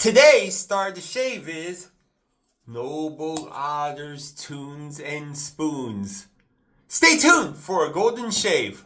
Today's star of the shave is Noble Otter Toons and Spoons. Stay tuned for a golden shave.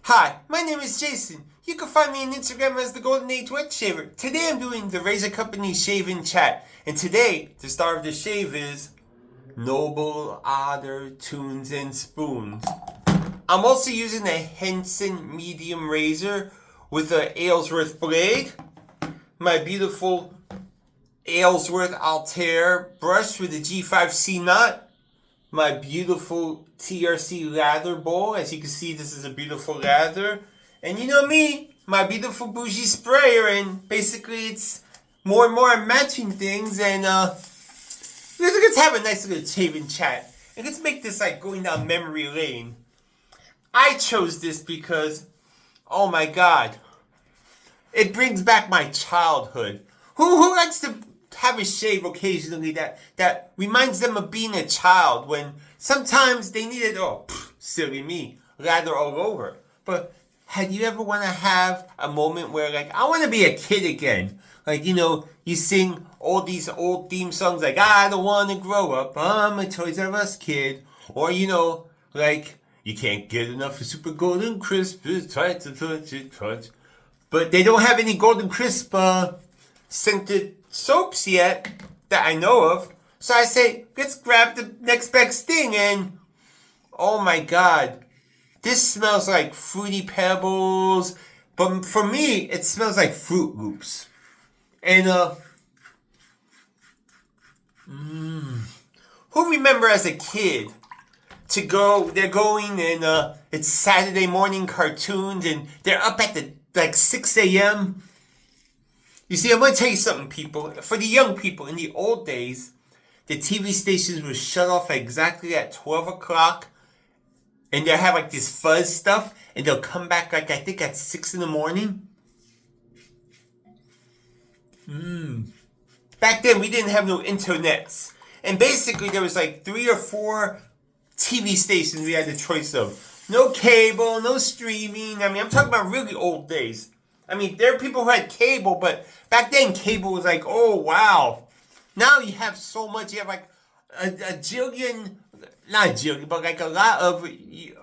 Hi, my name is Jason. You can find me on Instagram as the Golden Age Wet Shaver. Today I'm doing the Razor Company Shave-In Chat. And today, the star of the shave is Noble Otter Toons and Spoons. I'm also using a Henson medium razor with an Alysworth blade. My beautiful Alysworth Altaire brush with a G5C knot. My beautiful TRC lather bowl. As you can see, this is a beautiful lather. And you know me, my beautiful bougie sprayer. And basically, it's more and more I'm matching things. And let's have a nice little shave-in chat. And let's make this like going down memory lane. I chose this because, oh my God, it brings back my childhood. Who likes to have a shave occasionally that reminds them of being a child when sometimes they needed, silly me, lather all over. But had you ever want to have a moment where like, I want to be a kid again? Like, you know, you sing all these old theme songs like, I don't want to grow up, I'm a Toys R Us kid. Or, you know, like, you can't get enough of Super Golden Crisp, try to touch it, touch. But they don't have any Golden Crisp scented soaps yet that I know of. So I say, let's grab the next best thing. And oh my God, this smells like Fruity Pebbles. But for me, it smells like Fruit Loops. And who remember as a kid to go, they're going and it's Saturday morning cartoons and they're up at the like 6 a.m. You see, I'm going to tell you something, people. For the young people, in the old days, the TV stations were shut off exactly at 12 o'clock. And they'll have like this fuzz stuff. And they'll come back like, I think at 6 in the morning. Back then, we didn't have no internets. And basically, there was like 3 or 4 TV stations we had the choice of. No cable, no streaming. I mean, I'm talking about really old days. I mean, there are people who had cable, but back then cable was like, oh, wow. Now you have so much. You have like a jillion, not a jillion, but like a lot of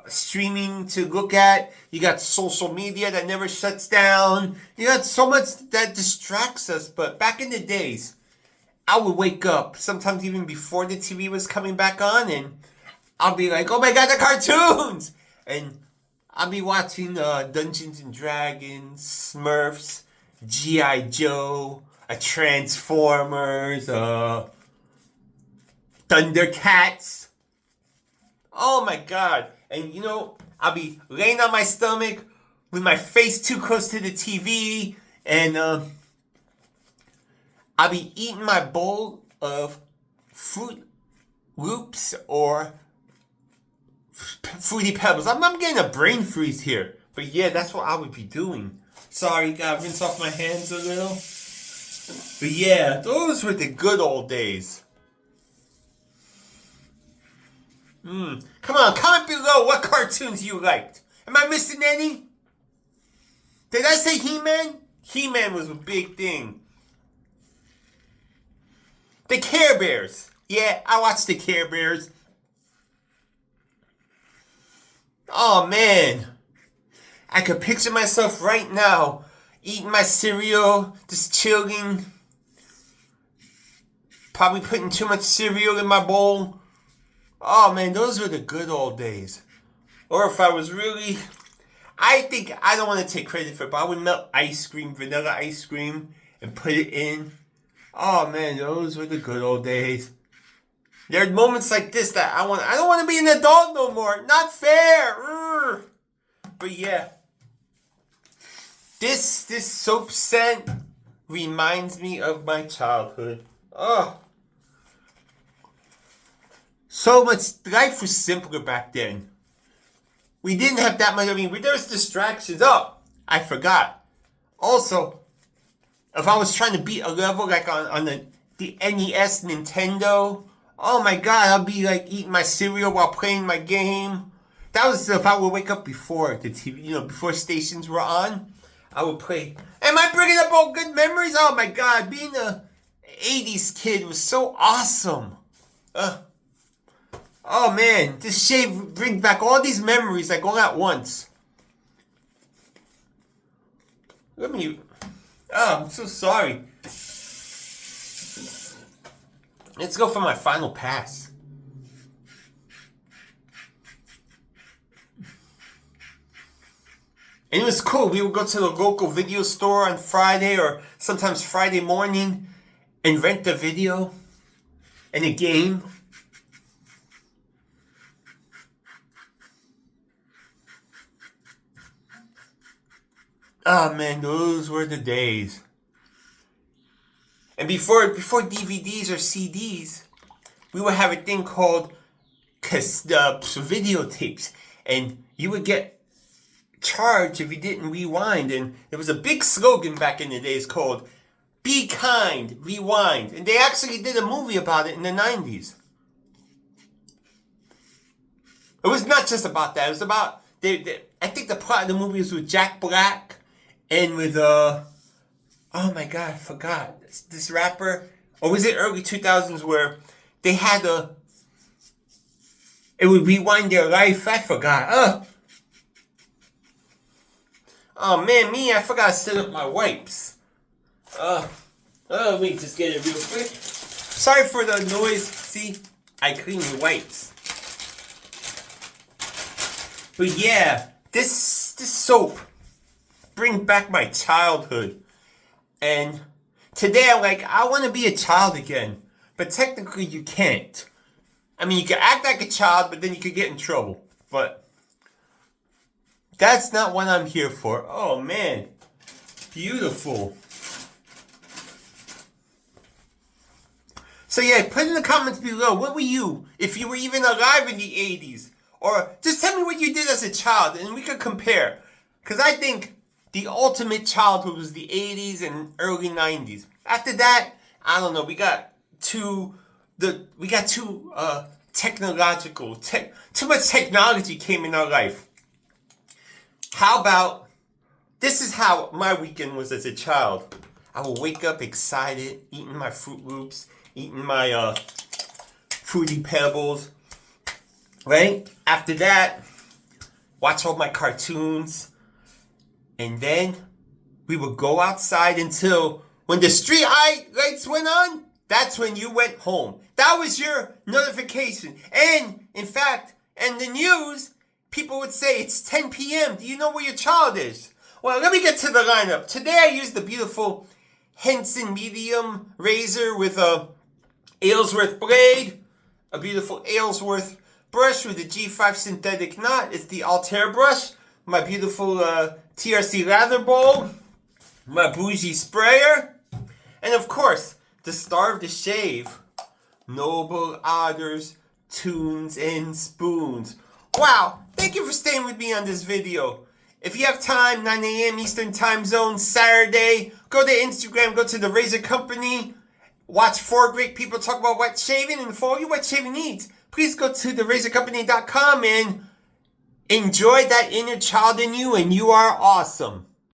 streaming to look at. You got social media that never shuts down. You got so much that distracts us. But back in the days, I would wake up, sometimes even before the TV was coming back on, and I'll be like, oh my God, the cartoons! And I'll be watching Dungeons and Dragons, Smurfs, G.I. Joe, Transformers, Thundercats. Oh my God. And you know, I'll be laying on my stomach with my face too close to the TV and I'll be eating my bowl of Fruit Loops or Fruity Pebbles. I'm getting a brain freeze here. But yeah, that's what I would be doing. Sorry, gotta rinse off my hands a little. But yeah, those were the good old days. Come on, comment below what cartoons you liked. Am I missing any? Did I say He-Man? He-Man was a big thing. The Care Bears. Yeah, I watched the Care Bears. Oh man, I could picture myself right now eating my cereal, just chilling, probably putting too much cereal in my bowl. Oh man, those were the good old days. Or if I was really, I think, I don't want to take credit for it, but I would melt ice cream, vanilla ice cream, and put it in. Oh man, those were the good old days. There are moments like this that I don't want to be an adult no more. Not fair. But yeah. This soap scent reminds me of my childhood. Oh. So much, life was simpler back then. We didn't have that much, there's distractions. Oh, I forgot. Also, if I was trying to beat a level like on the the NES Nintendo. Oh my god, I'll be like eating my cereal while playing my game. That was if I would wake up before the TV, before stations were on. I would play. Am I bringing up all good memories? Oh my god, being a 80s kid was so awesome. Oh man, this shave brings back all these memories like all at once. Let me. Oh, I'm so sorry. Let's go for my final pass. And it was cool. We would go to the local video store on Friday or sometimes Friday morning and rent the video and a game. Oh man, those were the days. And before DVDs or CDs, we would have a thing called videotapes. And you would get charged if you didn't rewind. And there was a big slogan back in the days called "Be kind, rewind." And they actually did a movie about it in the 90s. It was not just about that. It was about, I think the plot of the movie was with Jack Black and with, oh my god, I forgot. This rapper, or was it early 2000s where they had it would rewind their life? I forgot. Oh man, I forgot to set up my wipes. Let me just get it real quick. Sorry for the noise. See, I clean the wipes. But yeah, this soap brings back my childhood. And today I'm like, I want to be a child again. But technically you can't. I mean, you can act like a child, but then you could get in trouble. But that's not what I'm here for. Oh man, beautiful. So yeah, put in the comments below, what were you, if you were even alive in the 80s? Or just tell me what you did as a child and we could compare. Because I think the ultimate childhood was the 80s and early 90s. After that, I don't know, we got too technological. Too much technology came in our life. How about, this is how my weekend was as a child. I would wake up excited, eating my Fruit Loops, eating my Fruity Pebbles, right? After that, watch all my cartoons, and then we would go outside until when the street lights went on, that's when you went home. That was your notification. And, in fact, in the news, people would say, it's 10 p.m. Do you know where your child is? Well, let me get to the lineup. Today I used the beautiful Henson medium razor with a Alysworth blade, a beautiful Alysworth brush with a G5 synthetic knot. It's the Altaire brush, my beautiful TRC lather bowl, my bougie sprayer, and of course, the star of the shave, Noble Otter Toons and Spoons. Wow, thank you for staying with me on this video. If you have time, 9 a.m. Eastern Time Zone, Saturday, go to Instagram, go to the Razor Company, watch 4 great people talk about wet shaving, and for all your wet shaving needs, please go to therazorcompany.com and enjoy that inner child in you, and you are awesome.